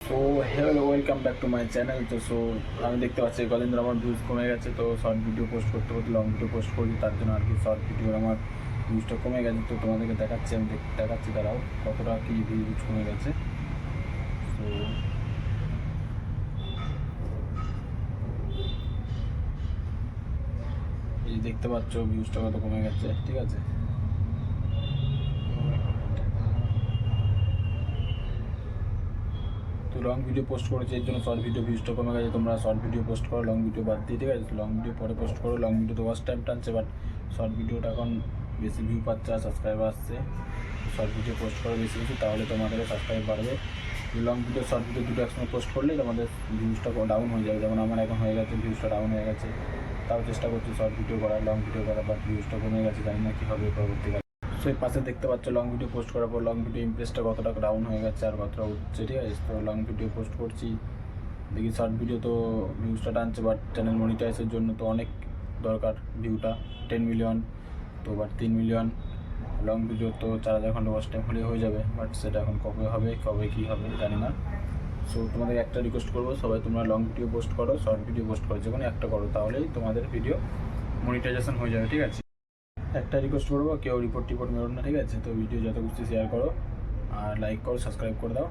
So hello, welcome back to my channel. তো আমি দেখতে পাচ্ছি কদিন ধরে আমার ভিউজ কমে গেছে। তো শর্ট ভিডিও পোস্ট করতে করতে লং ভিডিও পোস্ট করছি, তার জন্য আর কি শর্ট ভিডিওর আমার ভিউজটা কমে গেছে। তো তোমাদেরকে দেখাচ্ছি, আমি দেখাচ্ছি দাঁড়াও কতটা কি ভিউজ কমে গেছে। তো এই দেখতে পাচ্ছ ভিউজটা কত কমে গেছে, ঠিক আছে। তো লং ভিডিও পোস্ট করেছি, এর জন্য শর্ট ভিডিও ভিউজটা কমে গেছে। তোমরা শর্ট ভিডিও পোস্ট করো, লং ভিডিও বাদ দিয়ে, ঠিক আছে। লং ভিডিও পরে পোস্ট করো, লং ভিডিও তো ওয়াচ টাইম টানছে, বাট শর্ট ভিডিওটা এখন বেশি ভিউ পাচ্ছে আর সাবস্ক্রাইবার আসছে। শর্ট ভিডিও পোস্ট করো বেশি বেশি, তাহলে তোমাদের সাবস্ক্রাইব বাড়বে। লং ভিডিও শর্ট ভিডিও দুটো একসঙ্গে পোস্ট করলে তোমাদের ভিউজটা ডাউন হয়ে যাবে, যেমন আমার এখন হয়ে গেছে, ভিউজটা ডাউন হয়ে গেছে। তাও চেষ্টা করছি শর্ট ভিডিও করার, লং ভিডিও করার, বাট ভিউজটা কমে গেছে, জানি না কী হবে পরবর্তীকালে। সো এই পাশে দেখতে পাচ্ছ লং ভিডিও পোস্ট করার পর লং ভিডিও ইমপ্রেসটা কতটা ডাউন হয়ে গেছে আর কতটা উঠছে, ঠিক আছে। তো লং ভিডিও পোস্ট করছি, দেখি শর্ট ভিডিও তো ভিউজটা টানছে, বাট চ্যানেল মনিটাইজের জন্য তো অনেক দরকার ভিউটা, 10 মিলিয়ন। তো বাট 3 মিলিয়ন লং ভিডিও তো 4000 ঘন্টা ওয়াচ টাইম হলে হয়ে যাবে, বাট সেটা এখন কবে হবে, কবে কী হবে জানি না। সো তোমাদের একটা রিকোয়েস্ট করবো, সবাই তোমরা লং ভিডিও পোস্ট করো, শর্ট ভিডিও পোস্ট করো, যে কোনো একটা করো, তাহলেই তোমাদের ভিডিও মনিটাইজেশন হয়ে যাবে, ঠিক আছে। একটা রিকোয়েস্ট করবো, কেউ রিপোর্ট মেরো না, ঠিক আছে। তো ভিডিও যত খুশি শেয়ার করো আর লাইক করো, সাবস্ক্রাইব করে দাও।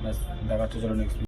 ব্যাস, দেখাচ্ছে, চলো নেক্সট।